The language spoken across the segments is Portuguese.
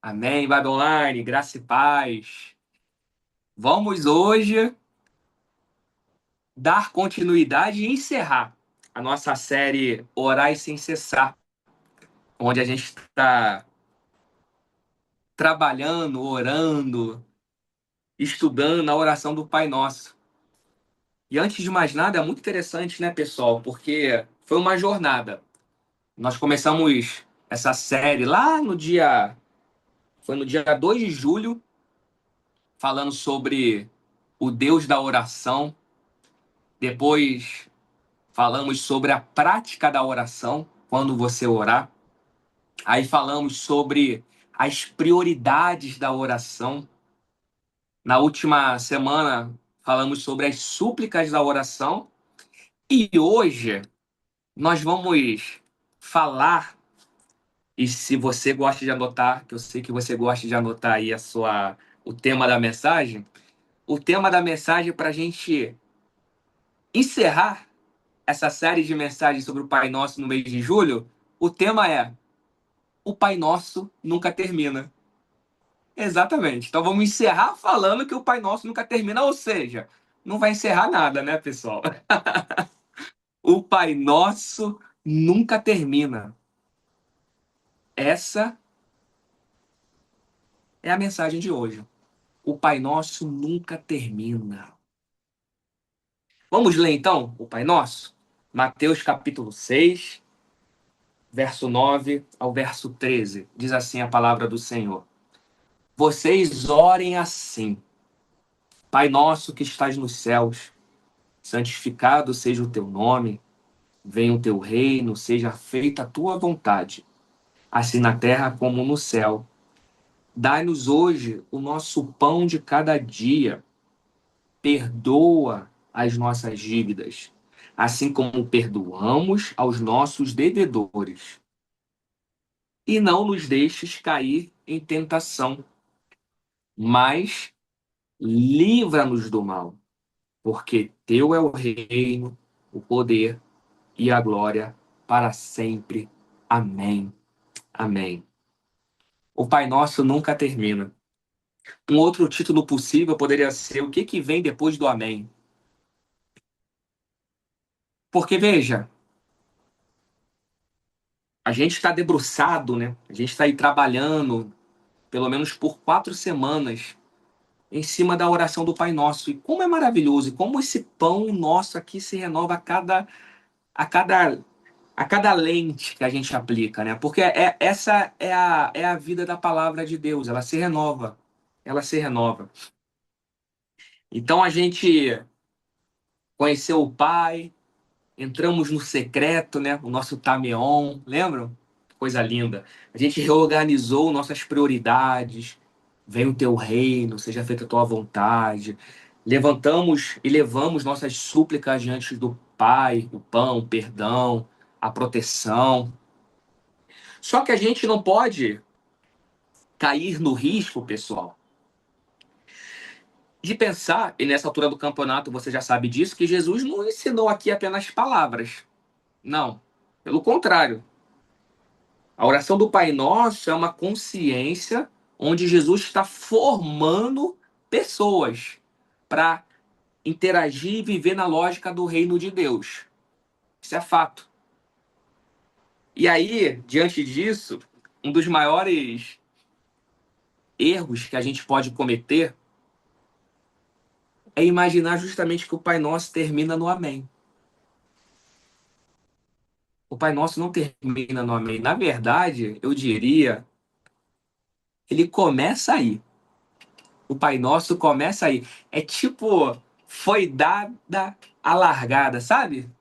Amém, Vibe Online, graça e paz. Vamos hoje dar continuidade e encerrar a nossa série Orar Sem Cessar, onde a gente está trabalhando, orando, estudando a oração do Pai Nosso. E antes de mais nada, é muito interessante, né, pessoal? Porque foi uma jornada. Nós começamos essa série lá foi no dia 2 de julho, falando sobre o Deus da oração. Depois falamos sobre a prática da oração, quando você orar. Aí falamos sobre as prioridades da oração. Na última semana, falamos sobre as súplicas da oração. E hoje, nós vamos falar, e se você gosta de anotar, que eu sei que você gosta de anotar aí o tema da mensagem, o tema da mensagem para a gente encerrar essa série de mensagens sobre o Pai Nosso no mês de julho, o tema é: o Pai Nosso nunca termina. Exatamente. Então vamos encerrar falando que o Pai Nosso nunca termina, ou seja, não vai encerrar nada, né, pessoal? O Pai Nosso nunca termina. Essa é a mensagem de hoje. O Pai Nosso nunca termina. Vamos ler então o Pai Nosso? Mateus capítulo 6, verso 9 ao verso 13. Diz assim a palavra do Senhor: Vocês orem assim: Pai nosso que estás nos céus, santificado seja o teu nome, venha o teu reino, seja feita a tua vontade, assim na terra como no céu. Dai-nos hoje o nosso pão de cada dia. Perdoa as nossas dívidas, assim como perdoamos aos nossos devedores. E não nos deixes cair em tentação, mas livra-nos do mal, porque teu é o reino, o poder e a glória para sempre. Amém. Amém. O Pai Nosso nunca termina. Um outro título possível poderia ser: o que que vem depois do Amém? Porque veja, a gente está debruçado, né? A gente está aí trabalhando, pelo menos por 4 semanas, em cima da oração do Pai Nosso. E como é maravilhoso, e como esse pão nosso aqui se renova a cada, a cada lente que a gente aplica, né? Porque essa é a vida da palavra de Deus, ela se renova. Ela se renova. Então a gente conheceu o Pai, entramos no secreto, né? O nosso Tameon, lembram? Coisa linda. A gente reorganizou nossas prioridades. Vem o teu reino, seja feita a tua vontade. Levantamos e levamos nossas súplicas diante do Pai, o pão, o perdão, a proteção. Só que a gente não pode cair no risco, pessoal, de pensar, e nessa altura do campeonato você já sabe disso, que Jesus não ensinou aqui apenas palavras. Não. Pelo contrário. A oração do Pai Nosso é uma consciência onde Jesus está formando pessoas para interagir e viver na lógica do reino de Deus. Isso é fato. E aí, diante disso, um dos maiores erros que a gente pode cometer é imaginar justamente que o Pai Nosso termina no Amém. O Pai Nosso não termina no Amém. Na verdade, eu diria, ele começa aí. O Pai Nosso começa aí. É tipo, foi dada a largada, sabe?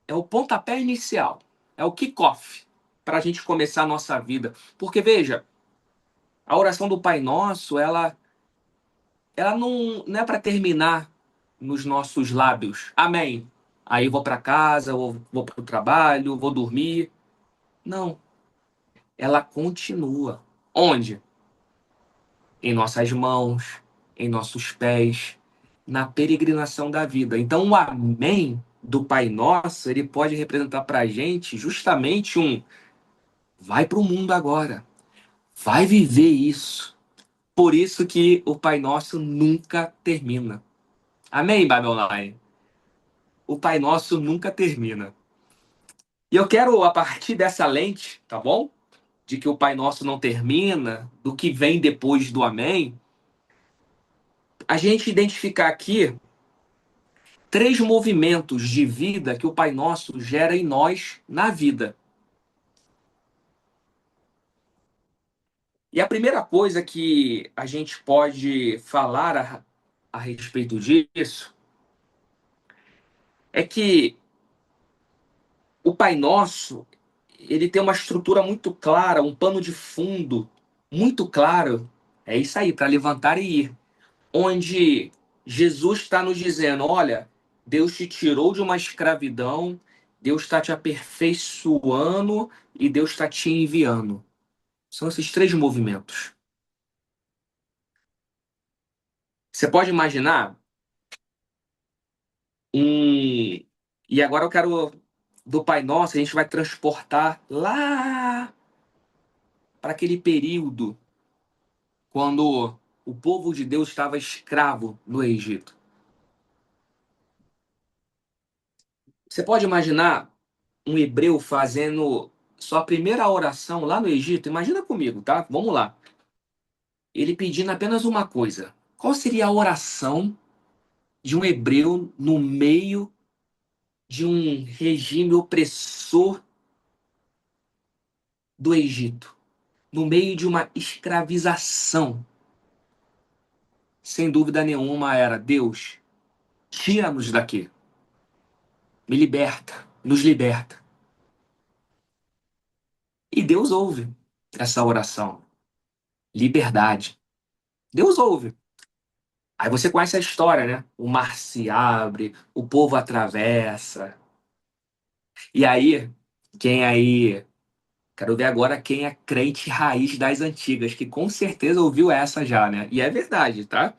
É o pontapé inicial. É o kickoff para a gente começar a nossa vida. Porque, veja, a oração do Pai Nosso, ela não é para terminar nos nossos lábios. Amém. Aí eu vou para casa, vou para o trabalho, vou dormir. Não. Ela continua. Onde? Em nossas mãos, em nossos pés, na peregrinação da vida. Então, o Amém do Pai Nosso, ele pode representar para a gente justamente um vai para o mundo agora, vai viver isso. Por isso que o Pai Nosso nunca termina. Amém, Bible Online? O Pai Nosso nunca termina. E eu quero, a partir dessa lente, tá bom? De que o Pai Nosso não termina, do que vem depois do Amém, a gente identificar aqui três movimentos de vida que o Pai Nosso gera em nós na vida. E a primeira coisa que a gente pode falar a respeito disso é que o Pai Nosso, ele tem uma estrutura muito clara, um pano de fundo muito claro. É isso aí, para levantar e ir. Onde Jesus está nos dizendo: olha, Deus te tirou de uma escravidão, Deus está te aperfeiçoando e Deus está te enviando. São esses três movimentos. Você pode imaginar um. E agora eu quero, do Pai Nosso, a gente vai transportar lá para aquele período quando o povo de Deus estava escravo no Egito. Você pode imaginar um hebreu fazendo sua primeira oração lá no Egito? Imagina comigo, tá? Vamos lá. Ele pedindo apenas uma coisa. Qual seria a oração de um hebreu no meio de um regime opressor do Egito? No meio de uma escravização? Sem dúvida nenhuma era: Deus, tira-nos daqui. Me liberta, nos liberta. E Deus ouve essa oração. Liberdade. Deus ouve. Aí você conhece a história, né? O mar se abre, o povo atravessa. E aí, quem aí. Quero ver agora quem é crente raiz das antigas, que com certeza ouviu essa já, né? E é verdade, tá?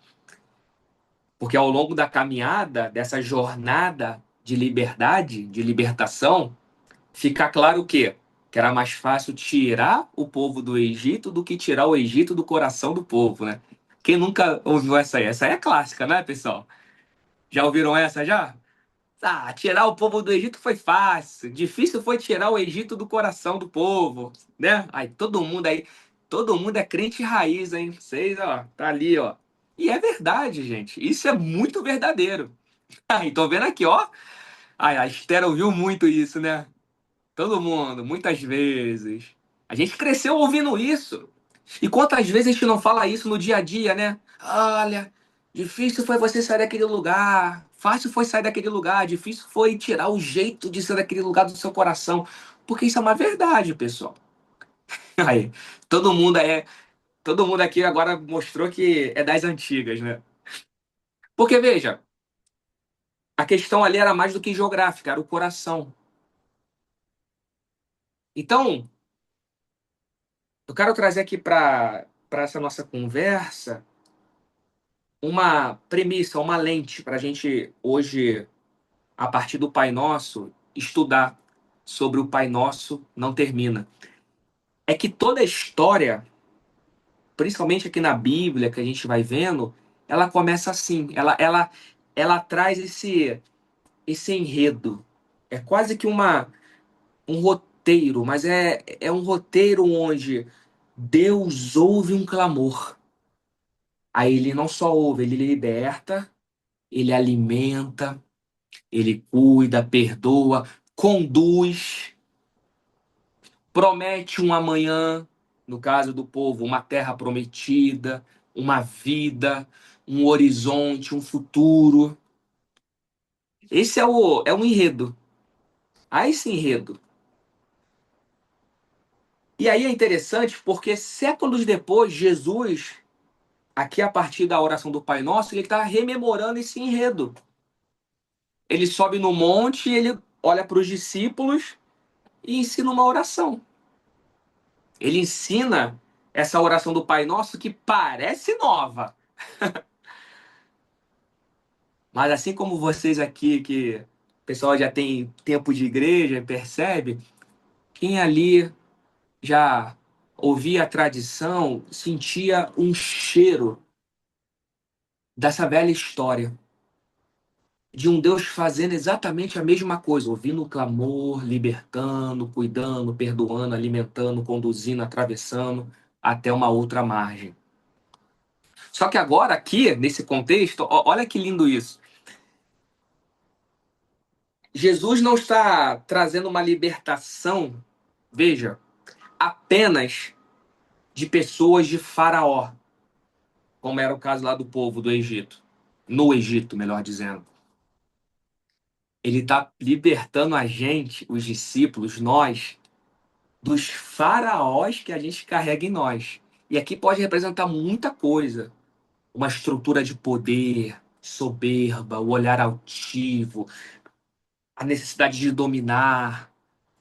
Porque ao longo da caminhada, dessa jornada de liberdade, de libertação, fica claro o quê? Que era mais fácil tirar o povo do Egito do que tirar o Egito do coração do povo, né? Quem nunca ouviu essa aí? Essa aí é clássica, né, pessoal? Já ouviram essa já? Ah, tirar o povo do Egito foi fácil. Difícil foi tirar o Egito do coração do povo, né? Todo mundo é crente raiz, hein? Vocês, ó, tá ali, ó. E é verdade, gente. Isso é muito verdadeiro. Aí, tô vendo aqui, ó. Ai, a Esther ouviu muito isso, né? Todo mundo, muitas vezes. A gente cresceu ouvindo isso. E quantas vezes a gente não fala isso no dia a dia, né? Olha, difícil foi você sair daquele lugar. Fácil foi sair daquele lugar. Difícil foi tirar o jeito de ser daquele lugar do seu coração. Porque isso é uma verdade, pessoal. Aí, todo mundo é, todo mundo aqui agora mostrou que é das antigas, né? Porque veja, a questão ali era mais do que geográfica, era o coração. Então, eu quero trazer aqui para essa nossa conversa uma premissa, uma lente para a gente hoje, a partir do Pai Nosso, estudar sobre o Pai Nosso não termina. É que toda a história, principalmente aqui na Bíblia, que a gente vai vendo, ela começa assim, ela traz esse enredo. É quase que um roteiro, mas é um roteiro onde Deus ouve um clamor. Aí ele não só ouve, ele liberta, ele alimenta, ele cuida, perdoa, conduz, promete um amanhã, no caso do povo, uma terra prometida, uma vida, um horizonte, um futuro. Esse é o enredo. Há esse enredo. E aí é interessante porque séculos depois, Jesus, aqui a partir da oração do Pai Nosso, ele está rememorando esse enredo. Ele sobe no monte, ele olha para os discípulos e ensina uma oração. Ele ensina essa oração do Pai Nosso que parece nova, mas assim como vocês aqui, que o pessoal já tem tempo de igreja, percebe, quem ali já ouvia a tradição, sentia um cheiro dessa velha história de um Deus fazendo exatamente a mesma coisa, ouvindo o clamor, libertando, cuidando, perdoando, alimentando, conduzindo, atravessando até uma outra margem. Só que agora, aqui, nesse contexto, olha que lindo isso. Jesus não está trazendo uma libertação, veja, apenas de pessoas de Faraó, como era o caso lá do povo do Egito, no Egito, melhor dizendo. Ele está libertando a gente, os discípulos, nós, dos faraós que a gente carrega em nós. E aqui pode representar muita coisa. Uma estrutura de poder, soberba, o olhar altivo, a necessidade de dominar,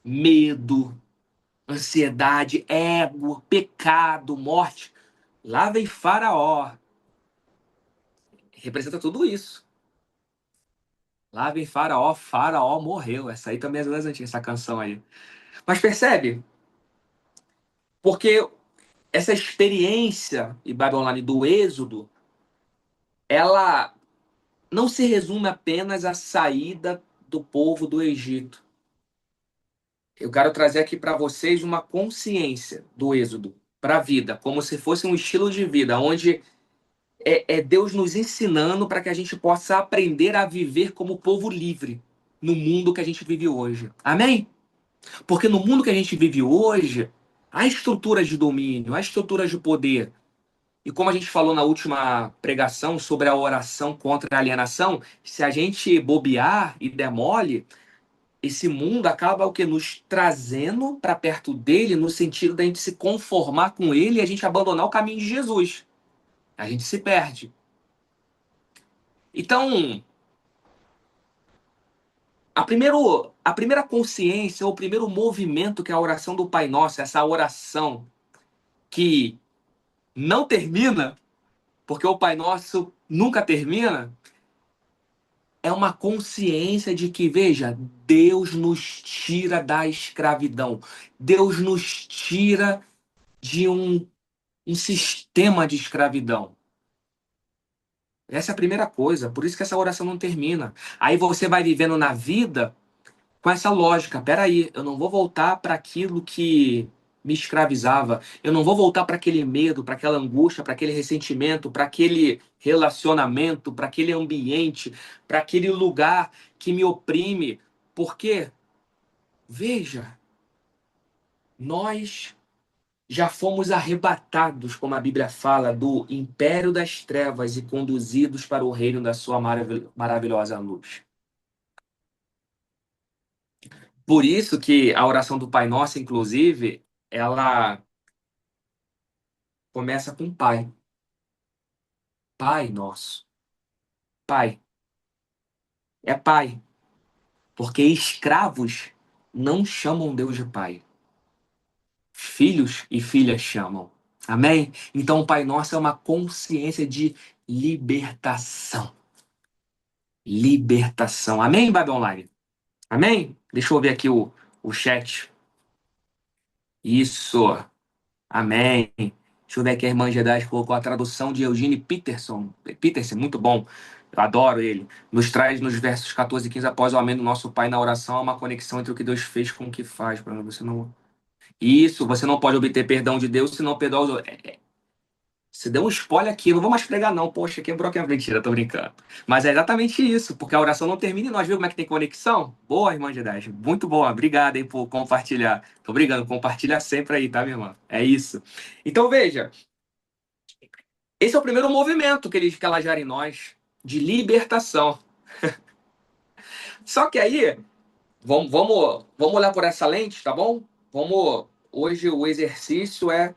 medo, ansiedade, ego, pecado, morte. Lá vem Faraó. Representa tudo isso. Lá vem Faraó, Faraó morreu. Essa aí também é das antigas, essa canção aí. Mas percebe? Porque essa experiência em Babilônia do Êxodo, ela não se resume apenas à saída do povo do Egito. Eu quero trazer aqui para vocês uma consciência do Êxodo para a vida, como se fosse um estilo de vida, onde é Deus nos ensinando para que a gente possa aprender a viver como povo livre no mundo que a gente vive hoje. Amém? Porque no mundo que a gente vive hoje, há estruturas de domínio, há estruturas de poder. E como a gente falou na última pregação sobre a oração contra a alienação, se a gente bobear e der mole, esse mundo acaba o que nos trazendo para perto dele, no sentido da gente se conformar com ele e a gente abandonar o caminho de Jesus. A gente se perde. Então, a primeira consciência, o primeiro movimento que é a oração do Pai Nosso, essa oração que não termina, porque o Pai Nosso nunca termina, é uma consciência de que, veja, Deus nos tira da escravidão. Deus nos tira de um sistema de escravidão. Essa é a primeira coisa. Por isso que essa oração não termina. Aí você vai vivendo na vida com essa lógica. Peraí, eu não vou voltar para aquilo que me escravizava. Eu não vou voltar para aquele medo, para aquela angústia, para aquele ressentimento, para aquele relacionamento, para aquele ambiente, para aquele lugar que me oprime. Porque, veja, nós já fomos arrebatados, como a Bíblia fala, do império das trevas e conduzidos para o reino da sua maravilhosa luz. Por isso que a oração do Pai Nosso, inclusive, ela começa com Pai. Pai Nosso. Pai. É Pai. Porque escravos não chamam Deus de Pai. Filhos e filhas chamam. Amém? Então o Pai Nosso é uma consciência de libertação. Libertação. Amém, Baby Online? Amém? Deixa eu ver aqui o chat. Isso. Amém. Deixa eu ver aqui, a irmã Jedi colocou a tradução de Eugene Peterson. Peterson, muito bom. Eu adoro ele. Nos traz nos versos 14 e 15, após o amém do nosso Pai na oração, há uma conexão entre o que Deus fez com o que faz. Para você não. Isso, você não pode obter perdão de Deus se não perdoar os outros. Você deu um spoiler aqui, não vou mais pregar, não. Poxa, quebrou aqui a mentira, tô brincando. Mas é exatamente isso, porque a oração não termina e nós vimos como é que tem conexão. Boa, irmã Jedi. Muito boa. Obrigado aí por compartilhar. Tô brincando, compartilha sempre aí, tá, minha irmã? É isso. Então, veja, esse é o primeiro movimento que ela gera em nós, de libertação. Só que aí, vamos olhar por essa lente, tá bom? Hoje o exercício é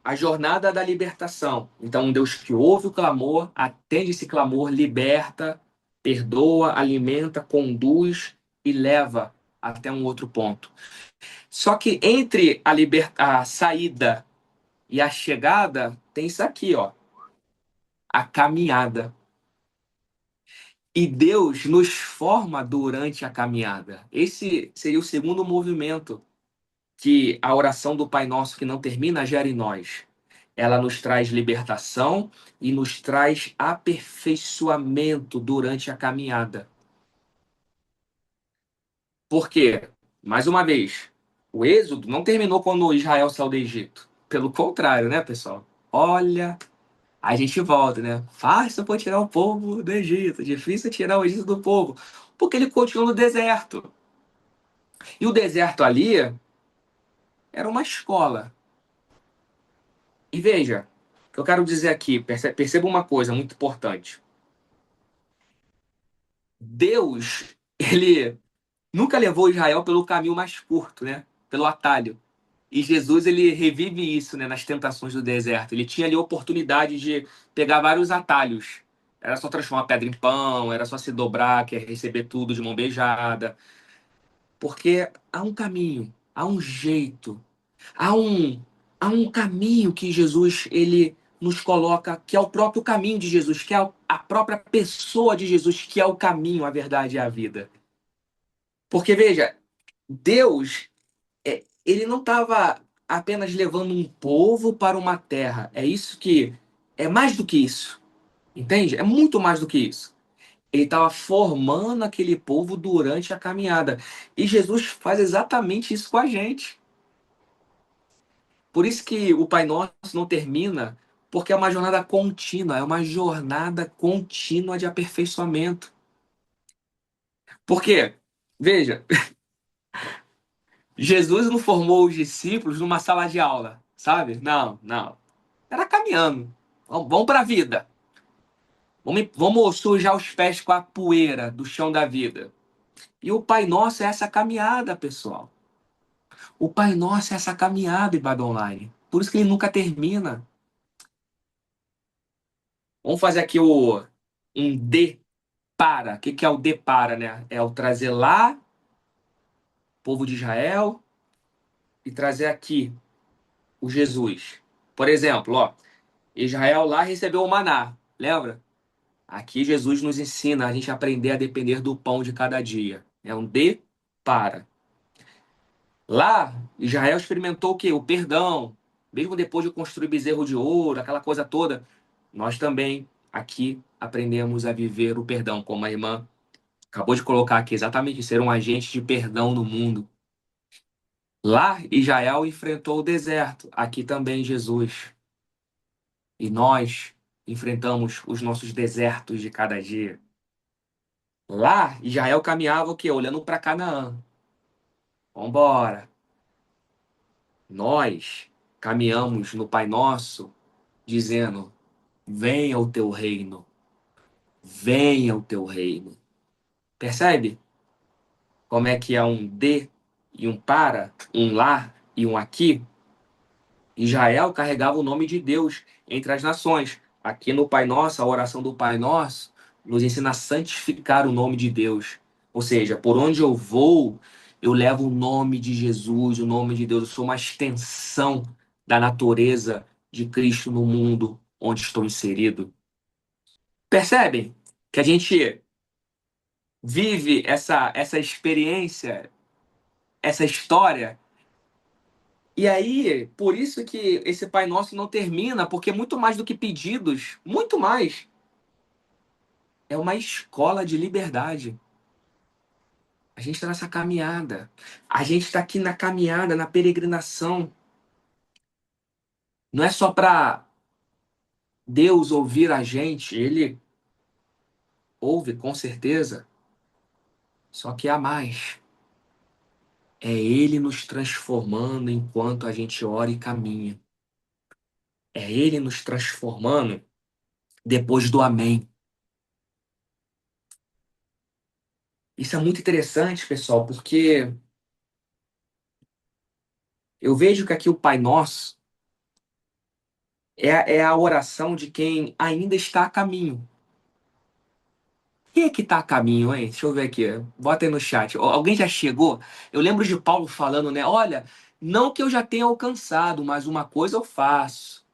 a jornada da libertação. Então, um Deus que ouve o clamor, atende esse clamor, liberta, perdoa, alimenta, conduz e leva até um outro ponto. Só que entre a saída e a chegada, tem isso aqui, ó, a caminhada. E Deus nos forma durante a caminhada. Esse seria o segundo movimento que a oração do Pai Nosso que não termina gera em nós? Ela nos traz libertação e nos traz aperfeiçoamento durante a caminhada. Por quê? Mais uma vez, o êxodo não terminou quando Israel saiu do Egito. Pelo contrário, né, pessoal? Olha, a gente volta, né? Fácil para tirar o povo do Egito, difícil tirar o Egito do povo, porque ele continua no deserto. E o deserto ali era uma escola. E veja, o que eu quero dizer aqui, perceba uma coisa muito importante. Deus, ele nunca levou Israel pelo caminho mais curto, né? Pelo atalho. E Jesus, ele revive isso, né, nas tentações do deserto. Ele tinha ali a oportunidade de pegar vários atalhos. Era só transformar pedra em pão, era só se dobrar, que é receber tudo de mão beijada. Porque há um caminho, há um jeito, há um, há um caminho que Jesus, ele nos coloca, que é o próprio caminho de Jesus, que é a própria pessoa de Jesus, que é o caminho, a verdade e a vida. Porque, veja, Deus, ele não estava apenas levando um povo para uma terra. É isso que. É mais do que isso. Entende? É muito mais do que isso. Ele estava formando aquele povo durante a caminhada. E Jesus faz exatamente isso com a gente. Por isso que o Pai Nosso não termina, porque é uma jornada contínua, é uma jornada contínua de aperfeiçoamento. Por quê? Veja, Jesus não formou os discípulos numa sala de aula, sabe? Não, não. Era caminhando. Vamos para a vida. Vamos sujar os pés com a poeira do chão da vida. E o Pai Nosso é essa caminhada, pessoal. O Pai Nosso é essa caminhada, Ibada Online. Por isso que ele nunca termina. Vamos fazer aqui um D para. O que é o D para, né? É o trazer lá, povo de Israel, e trazer aqui o Jesus. Por exemplo, ó, Israel lá recebeu o maná, lembra? Aqui Jesus nos ensina a gente aprender a depender do pão de cada dia. É um D para. Lá, Israel experimentou o quê? O perdão. Mesmo depois de construir bezerro de ouro, aquela coisa toda, nós também aqui aprendemos a viver o perdão, como a irmã acabou de colocar aqui, exatamente, ser um agente de perdão no mundo. Lá, Israel enfrentou o deserto, aqui também Jesus. E nós enfrentamos os nossos desertos de cada dia. Lá, Israel caminhava o quê? Olhando para Canaã. Vambora. Nós caminhamos no Pai Nosso, dizendo: venha o teu reino, venha o teu reino. Percebe como é que é um de e um para, um lá e um aqui? Israel carregava o nome de Deus entre as nações. Aqui no Pai Nosso, a oração do Pai Nosso nos ensina a santificar o nome de Deus. Ou seja, por onde eu vou, eu levo o nome de Jesus, o nome de Deus. Eu sou uma extensão da natureza de Cristo no mundo onde estou inserido. Percebem que a gente vive essa experiência, essa história. E aí, por isso que esse Pai Nosso não termina, porque muito mais do que pedidos, muito mais, é uma escola de liberdade. A gente está nessa caminhada. A gente está aqui na caminhada, na peregrinação. Não é só para Deus ouvir a gente, Ele ouve com certeza, só que há mais. É Ele nos transformando enquanto a gente ora e caminha. É Ele nos transformando depois do amém. Isso é muito interessante, pessoal, porque eu vejo que aqui o Pai Nosso é a oração de quem ainda está a caminho. Quem é que está a caminho, hein? Deixa eu ver aqui. Bota aí no chat. Alguém já chegou? Eu lembro de Paulo falando, né? Olha, não que eu já tenha alcançado, mas uma coisa eu faço.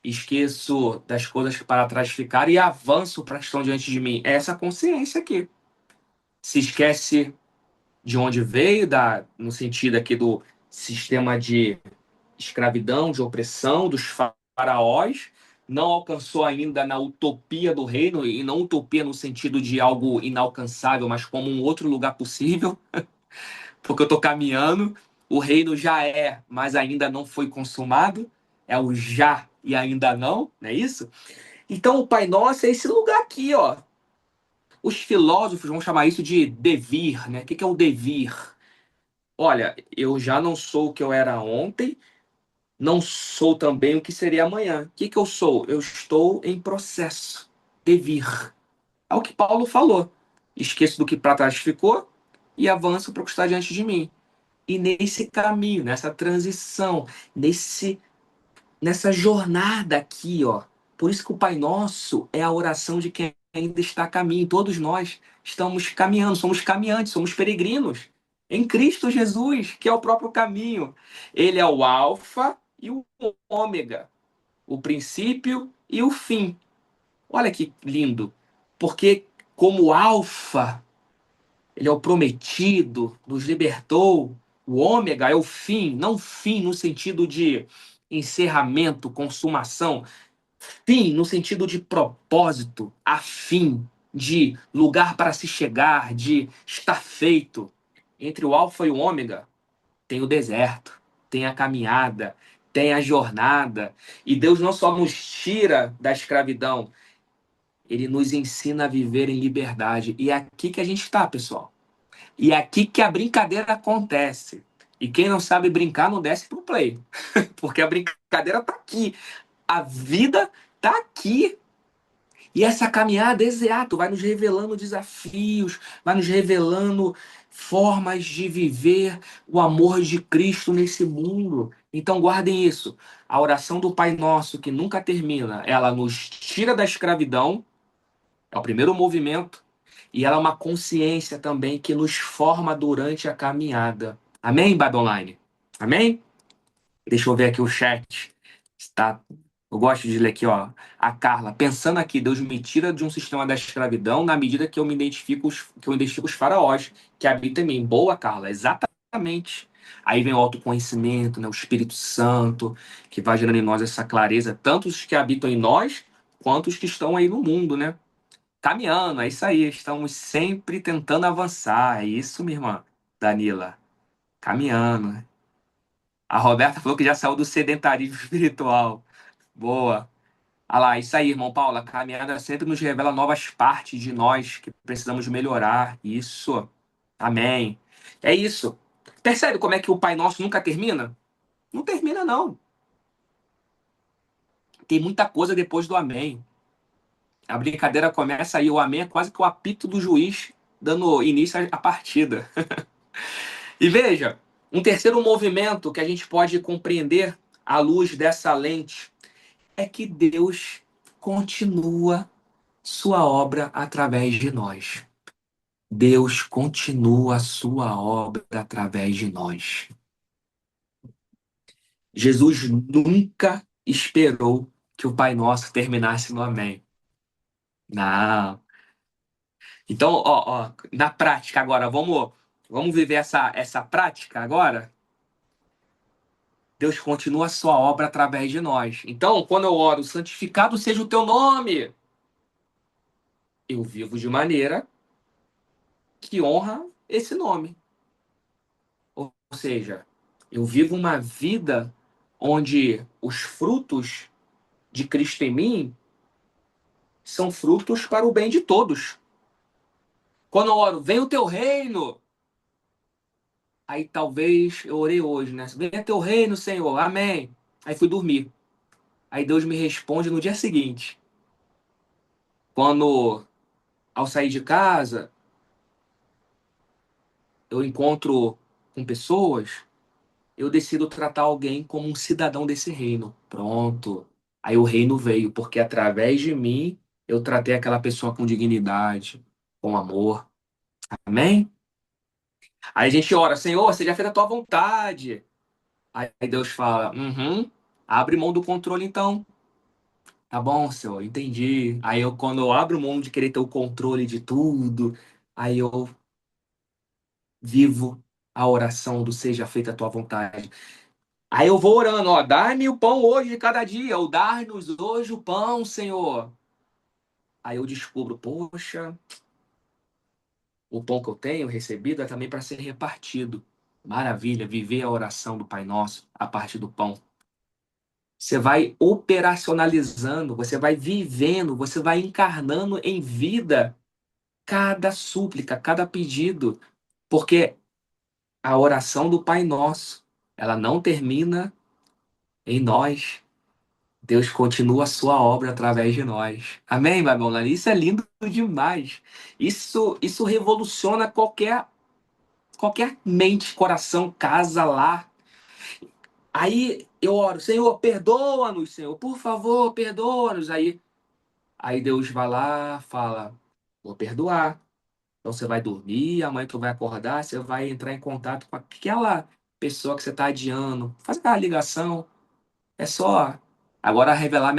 Esqueço das coisas que para trás ficaram e avanço para que estão diante de mim. É essa consciência aqui. Se esquece de onde veio, no sentido aqui do sistema de escravidão, de opressão dos faraós, não alcançou ainda na utopia do reino, e não utopia no sentido de algo inalcançável, mas como um outro lugar possível, porque eu estou caminhando, o reino já é, mas ainda não foi consumado, é o já e ainda não é isso? Então o Pai Nosso é esse lugar aqui, ó. Os filósofos vão chamar isso de devir, né? O que é o devir? Olha, eu já não sou o que eu era ontem, não sou também o que seria amanhã. O que eu sou? Eu estou em processo de vir. É o que Paulo falou. Esqueço do que para trás ficou e avanço para o que está diante de mim. E nesse caminho, nessa transição, nessa jornada aqui, ó. Por isso que o Pai Nosso é a oração de quem ainda está a caminho. Todos nós estamos caminhando, somos caminhantes, somos peregrinos em Cristo Jesus, que é o próprio caminho. Ele é o alfa e o ômega, o princípio e o fim. Olha que lindo. Porque como alfa, ele é o prometido, nos libertou. O ômega é o fim, não fim no sentido de encerramento, consumação, fim no sentido de propósito, a fim, de lugar para se chegar, de estar feito. Entre o alfa e o ômega tem o deserto, tem a caminhada, tem a jornada. E Deus não só nos tira da escravidão, ele nos ensina a viver em liberdade. E é aqui que a gente está, pessoal. E é aqui que a brincadeira acontece. E quem não sabe brincar não desce pro play. Porque a brincadeira tá aqui. A vida tá aqui. E essa caminhada, exato, vai nos revelando desafios, vai nos revelando formas de viver o amor de Cristo nesse mundo. Então guardem isso. A oração do Pai Nosso, que nunca termina, ela nos tira da escravidão, é o primeiro movimento, e ela é uma consciência também que nos forma durante a caminhada. Amém, Badonline? Amém? Deixa eu ver aqui o chat. Está. Eu gosto de ler aqui, ó. A Carla, pensando aqui, Deus me tira de um sistema da escravidão na medida que eu me identifico, que eu identifico os faraós que habitam em mim. Boa, Carla, exatamente. Aí vem o autoconhecimento, né? O Espírito Santo, que vai gerando em nós essa clareza, tanto os que habitam em nós, quanto os que estão aí no mundo, né? Caminhando, é isso aí. Estamos sempre tentando avançar. É isso, minha irmã Danila. Caminhando. A Roberta falou que já saiu do sedentarismo espiritual. Boa. Ah lá, isso aí, irmão Paulo. A caminhada sempre nos revela novas partes de nós que precisamos melhorar. Isso. Amém. É isso. Percebe como é que o Pai Nosso nunca termina? Não termina, não. Tem muita coisa depois do Amém. A brincadeira começa aí, o Amém é quase que o apito do juiz dando início à partida. E veja, um terceiro movimento que a gente pode compreender à luz dessa lente é que Deus continua sua obra através de nós. Deus continua a sua obra através de nós. Jesus nunca esperou que o Pai Nosso terminasse no Amém. Não. Então, ó, na prática agora, vamos viver essa prática agora? Deus continua a sua obra através de nós. Então, quando eu oro, santificado seja o teu nome, eu vivo de maneira que honra esse nome. Ou seja, eu vivo uma vida onde os frutos de Cristo em mim são frutos para o bem de todos. Quando eu oro, vem o teu reino. Aí talvez eu orei hoje, né? Venha teu reino, Senhor. Amém. Aí fui dormir. Aí Deus me responde no dia seguinte. Quando, ao sair de casa, eu encontro com pessoas, eu decido tratar alguém como um cidadão desse reino. Pronto. Aí o reino veio, porque através de mim eu tratei aquela pessoa com dignidade, com amor. Amém? Aí a gente ora, Senhor, seja feita a tua vontade. Aí Deus fala, abre mão do controle então. Tá bom, Senhor, entendi. Aí eu, quando eu abro mão de querer ter o controle de tudo, aí eu vivo a oração do seja feita a tua vontade. Aí eu vou orando, ó, dai-me o pão hoje de cada dia, ou dai-nos hoje o pão, Senhor. Aí eu descubro, poxa, o pão que eu tenho recebido é também para ser repartido. Maravilha, viver a oração do Pai Nosso a partir do pão. Você vai operacionalizando, você vai vivendo, você vai encarnando em vida cada súplica, cada pedido, porque a oração do Pai Nosso, ela não termina em nós. Deus continua a sua obra através de nós. Amém, Babilônia? Isso é lindo demais. Isso revoluciona qualquer mente, coração, casa, lar. Aí eu oro, Senhor, perdoa-nos, Senhor, por favor, perdoa-nos. Aí Deus vai lá, fala, vou perdoar. Então você vai dormir, amanhã tu vai acordar, você vai entrar em contato com aquela pessoa que você está adiando. Faz aquela ligação. É só. Agora revelar.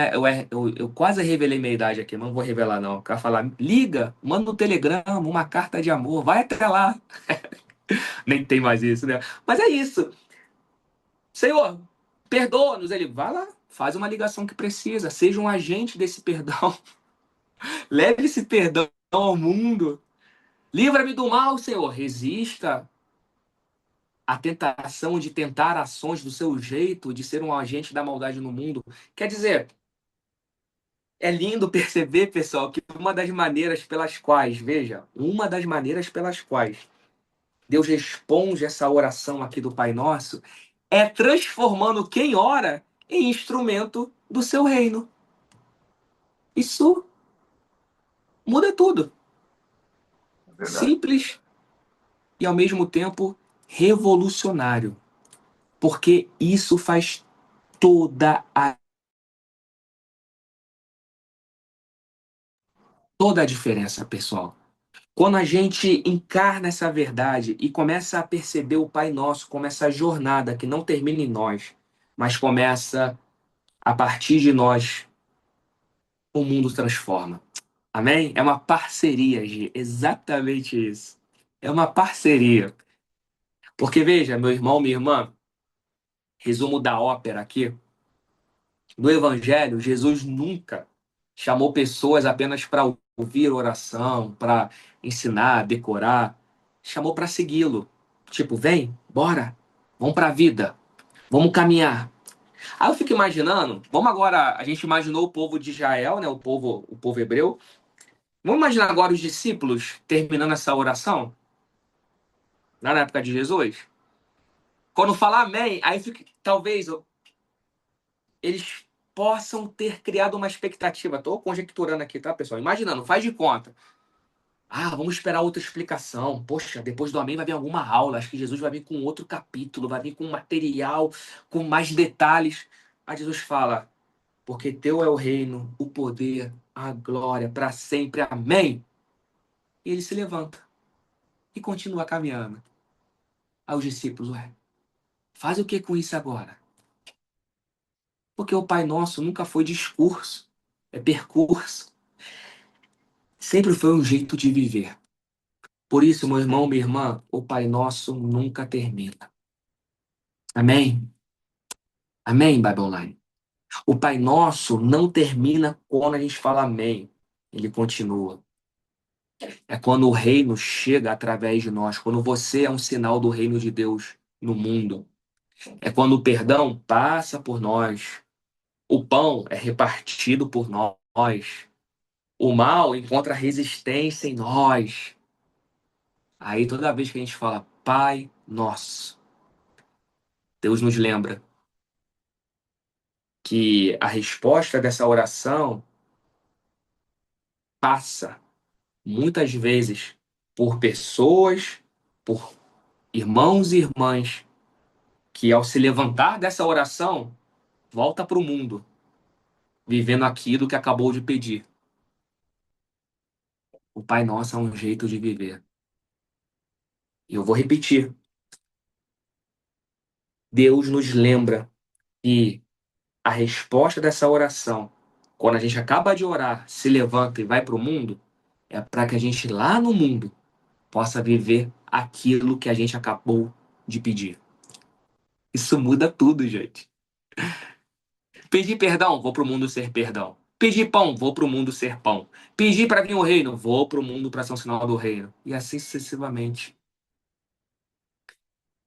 Eu quase revelei minha idade aqui, mas não vou revelar, não. Eu quero falar, liga, manda um telegrama, uma carta de amor, vai até lá. Nem tem mais isso, né? Mas é isso. Senhor, perdoa-nos. Ele vai lá, faz uma ligação que precisa, seja um agente desse perdão. Leve esse perdão ao mundo. Livra-me do mal, Senhor. Resista à tentação de tentar ações do seu jeito, de ser um agente da maldade no mundo. Quer dizer, é lindo perceber, pessoal, que uma das maneiras pelas quais, veja, uma das maneiras pelas quais Deus responde essa oração aqui do Pai Nosso é transformando quem ora em instrumento do seu reino. Isso muda tudo. É verdade. Simples e ao mesmo tempo revolucionário, porque isso faz toda a diferença, pessoal. Quando a gente encarna essa verdade e começa a perceber o Pai Nosso como essa jornada que não termina em nós, mas começa a partir de nós, o mundo transforma. Amém? É uma parceria, Gi. Exatamente isso. É uma parceria. Porque veja, meu irmão, minha irmã, resumo da ópera aqui. No Evangelho, Jesus nunca chamou pessoas apenas para ouvir oração, para ensinar, decorar. Chamou para segui-lo. Tipo, vem, bora, vamos para a vida, vamos caminhar. Aí eu fico imaginando, vamos agora, a gente imaginou o povo de Israel, né, o povo hebreu. Vamos imaginar agora os discípulos terminando essa oração, lá na época de Jesus. Quando falar amém, aí fica, talvez eles possam ter criado uma expectativa. Estou conjecturando aqui, tá, pessoal? Imaginando, faz de conta. Ah, vamos esperar outra explicação. Poxa, depois do amém vai vir alguma aula. Acho que Jesus vai vir com outro capítulo, vai vir com material, com mais detalhes. Aí Jesus fala: porque teu é o reino, o poder, a glória para sempre. Amém. E ele se levanta e continua caminhando. Aí os discípulos, ué, faz o que com isso agora? Porque o Pai Nosso nunca foi discurso, é percurso. Sempre foi um jeito de viver. Por isso, meu irmão, minha irmã, o Pai Nosso nunca termina. Amém? Amém, Bible Online? O Pai Nosso não termina quando a gente fala amém. Ele continua. É quando o reino chega através de nós, quando você é um sinal do reino de Deus no mundo. É quando o perdão passa por nós. O pão é repartido por nós. O mal encontra resistência em nós. Aí toda vez que a gente fala Pai Nosso, Deus nos lembra que a resposta dessa oração passa muitas vezes por pessoas, por irmãos e irmãs que ao se levantar dessa oração, volta para o mundo, vivendo aquilo que acabou de pedir. O Pai Nosso é um jeito de viver. E eu vou repetir. Deus nos lembra que a resposta dessa oração, quando a gente acaba de orar, se levanta e vai para o mundo, é para que a gente lá no mundo possa viver aquilo que a gente acabou de pedir. Isso muda tudo, gente. Pedir perdão, vou pro mundo ser perdão. Pedir pão, vou pro mundo ser pão. Pedir para vir o reino, vou pro mundo para ser um sinal do reino. E assim sucessivamente.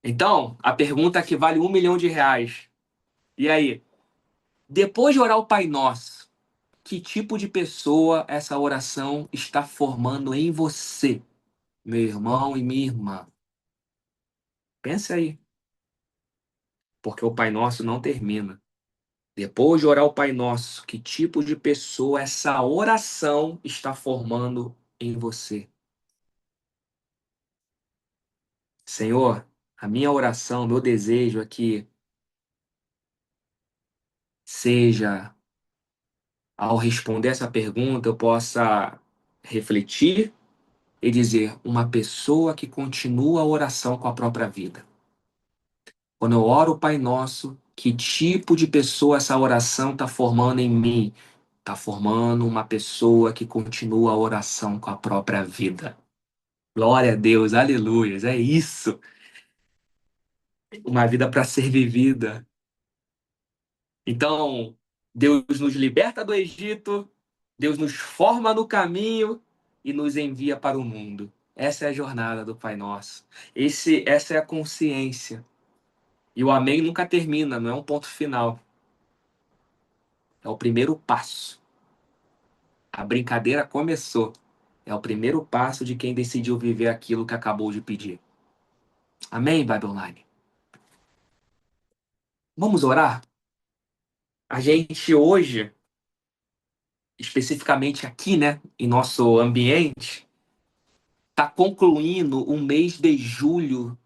Então, a pergunta que vale R$ 1 milhão. E aí, depois de orar o Pai Nosso, que tipo de pessoa essa oração está formando em você, meu irmão e minha irmã? Pense aí, porque o Pai Nosso não termina. Depois de orar o Pai Nosso, que tipo de pessoa essa oração está formando em você? Senhor, a minha oração, meu desejo é que seja, ao responder essa pergunta, eu possa refletir e dizer uma pessoa que continua a oração com a própria vida. Quando eu oro o Pai Nosso, que tipo de pessoa essa oração está formando em mim? Está formando uma pessoa que continua a oração com a própria vida. Glória a Deus, aleluias, é isso. Uma vida para ser vivida. Então, Deus nos liberta do Egito, Deus nos forma no caminho e nos envia para o mundo. Essa é a jornada do Pai Nosso. Essa é a consciência. E o amém nunca termina, não é um ponto final. É o primeiro passo. A brincadeira começou. É o primeiro passo de quem decidiu viver aquilo que acabou de pedir. Amém, Bible Online? Vamos orar? A gente hoje, especificamente aqui, né, em nosso ambiente, está concluindo um mês de julho,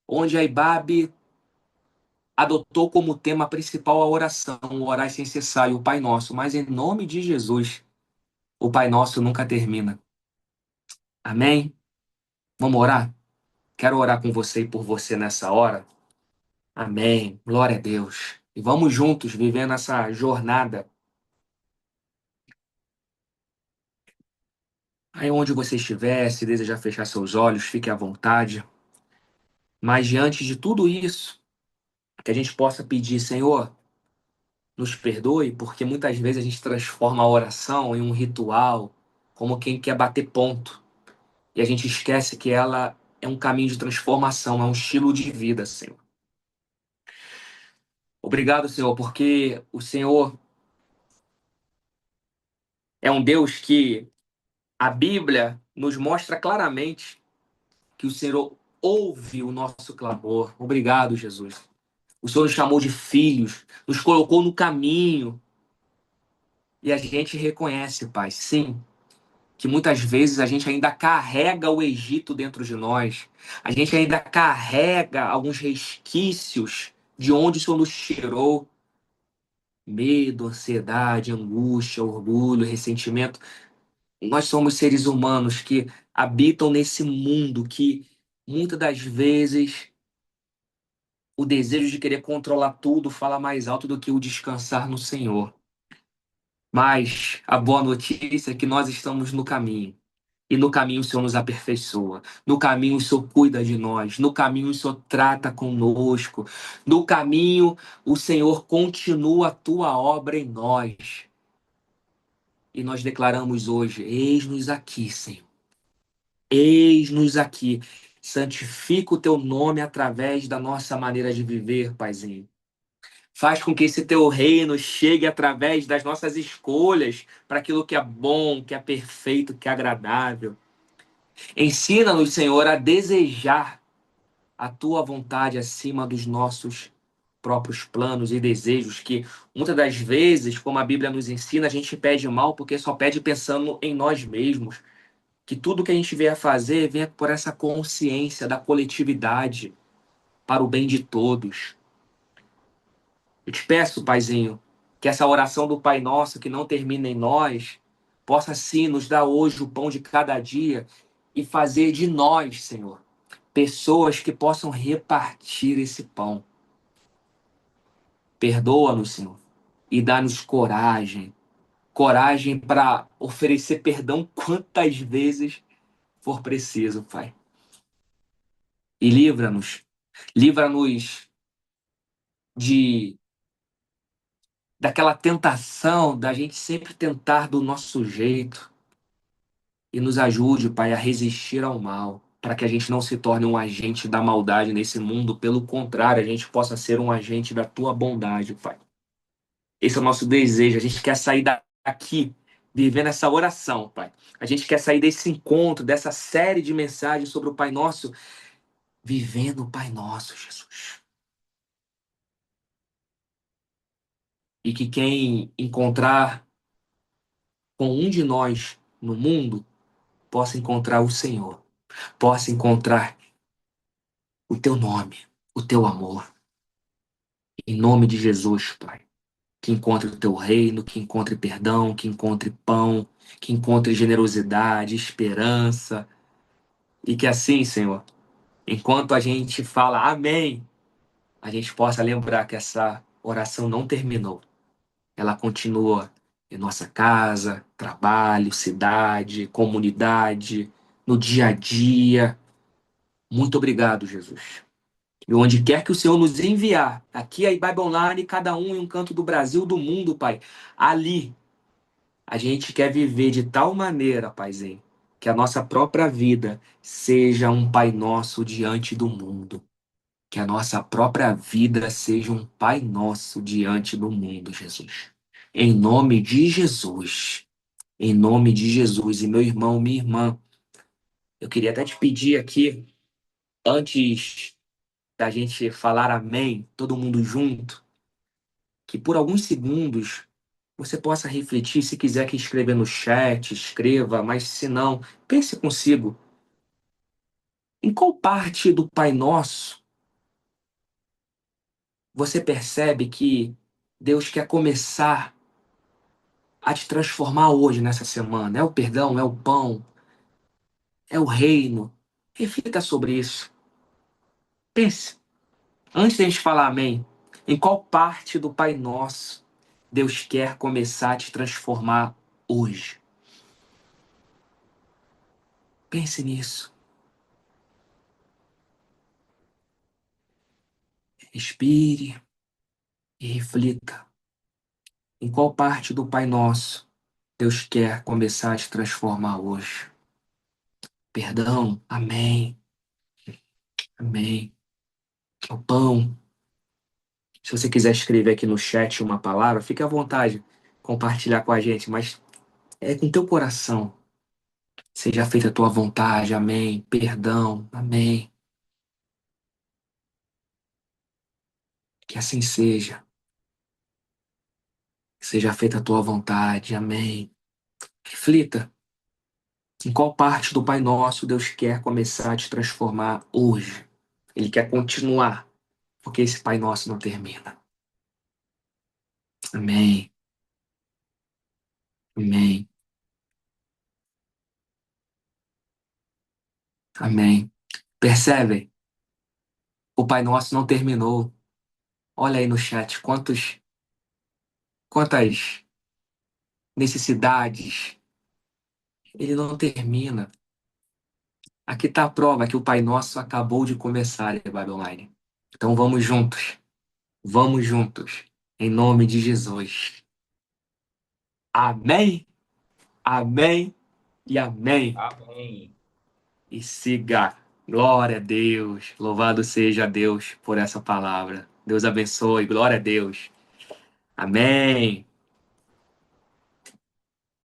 onde a IBAB adotou como tema principal a oração, o orar sem cessar, e o Pai Nosso. Mas em nome de Jesus, o Pai Nosso nunca termina. Amém? Vamos orar? Quero orar com você e por você nessa hora. Amém. Glória a Deus. E vamos juntos vivendo essa jornada. Aí onde você estiver, se desejar fechar seus olhos, fique à vontade. Mas diante de tudo isso, que a gente possa pedir, Senhor, nos perdoe, porque muitas vezes a gente transforma a oração em um ritual, como quem quer bater ponto. E a gente esquece que ela é um caminho de transformação, é um estilo de vida, Senhor. Obrigado, Senhor, porque o Senhor é um Deus que a Bíblia nos mostra claramente que o Senhor ouve o nosso clamor. Obrigado, Jesus. O Senhor nos chamou de filhos, nos colocou no caminho. E a gente reconhece, Pai, sim, que muitas vezes a gente ainda carrega o Egito dentro de nós. A gente ainda carrega alguns resquícios de onde o Senhor nos tirou. Medo, ansiedade, angústia, orgulho, ressentimento. Nós somos seres humanos que habitam nesse mundo que muitas das vezes o desejo de querer controlar tudo fala mais alto do que o descansar no Senhor. Mas a boa notícia é que nós estamos no caminho. E no caminho o Senhor nos aperfeiçoa. No caminho o Senhor cuida de nós. No caminho o Senhor trata conosco. No caminho o Senhor continua a tua obra em nós. E nós declaramos hoje: eis-nos aqui, Senhor. Eis-nos aqui. Santifica o teu nome através da nossa maneira de viver, Paizinho. Faz com que esse teu reino chegue através das nossas escolhas para aquilo que é bom, que é perfeito, que é agradável. Ensina-nos, Senhor, a desejar a tua vontade acima dos nossos próprios planos e desejos, que muitas das vezes, como a Bíblia nos ensina, a gente pede mal porque só pede pensando em nós mesmos. Que tudo que a gente vier a fazer venha por essa consciência da coletividade, para o bem de todos. Eu te peço, Paizinho, que essa oração do Pai Nosso, que não termina em nós, possa sim nos dar hoje o pão de cada dia e fazer de nós, Senhor, pessoas que possam repartir esse pão. Perdoa-nos, Senhor, e dá-nos coragem. Coragem para oferecer perdão quantas vezes for preciso, Pai. E livra-nos Livra-nos de daquela tentação da gente sempre tentar do nosso jeito e nos ajude, Pai, a resistir ao mal, para que a gente não se torne um agente da maldade nesse mundo, pelo contrário, a gente possa ser um agente da tua bondade, Pai. Esse é o nosso desejo, a gente quer sair daqui vivendo essa oração, Pai. A gente quer sair desse encontro, dessa série de mensagens sobre o Pai Nosso, vivendo o Pai Nosso, Jesus. E que quem encontrar com um de nós no mundo possa encontrar o Senhor, possa encontrar o teu nome, o teu amor. Em nome de Jesus, Pai. Que encontre o teu reino, que encontre perdão, que encontre pão, que encontre generosidade, esperança. E que assim, Senhor, enquanto a gente fala amém, a gente possa lembrar que essa oração não terminou. Ela continua em nossa casa, trabalho, cidade, comunidade, no dia a dia. Muito obrigado, Jesus. E onde quer que o Senhor nos enviar, aqui a Bible Online, cada um em um canto do Brasil, do mundo, Pai, ali a gente quer viver de tal maneira, Paizinho, que a nossa própria vida seja um Pai Nosso diante do mundo. Que a nossa própria vida seja um Pai Nosso diante do mundo, Jesus. Em nome de Jesus. Em nome de Jesus. E meu irmão, minha irmã, eu queria até te pedir aqui, antes da gente falar amém, todo mundo junto, que por alguns segundos você possa refletir, se quiser que escrever no chat, escreva, mas se não, pense consigo, em qual parte do Pai Nosso você percebe que Deus quer começar a te transformar hoje, nessa semana? É o perdão, é o pão, é o reino? Reflita sobre isso. Pense, antes de a gente falar amém, em qual parte do Pai Nosso Deus quer começar a te transformar hoje? Pense nisso. Respire e reflita. Em qual parte do Pai Nosso Deus quer começar a te transformar hoje? Perdão, amém, amém. O pão, se você quiser escrever aqui no chat uma palavra, fique à vontade, compartilhar com a gente, mas é com teu coração. Seja feita a tua vontade, amém. Perdão, amém. Que assim seja. Seja feita a tua vontade, amém. Reflita em qual parte do Pai Nosso Deus quer começar a te transformar hoje. Ele quer continuar, porque esse Pai Nosso não termina. Amém, amém, amém. Percebem? O Pai Nosso não terminou. Olha aí no chat quantas necessidades. Ele não termina. Aqui está a prova que o Pai Nosso acabou de começar, Bible Online. Então vamos juntos. Vamos juntos. Em nome de Jesus. Amém, amém e amém. Amém. E siga. Glória a Deus. Louvado seja Deus por essa palavra. Deus abençoe. Glória a Deus. Amém.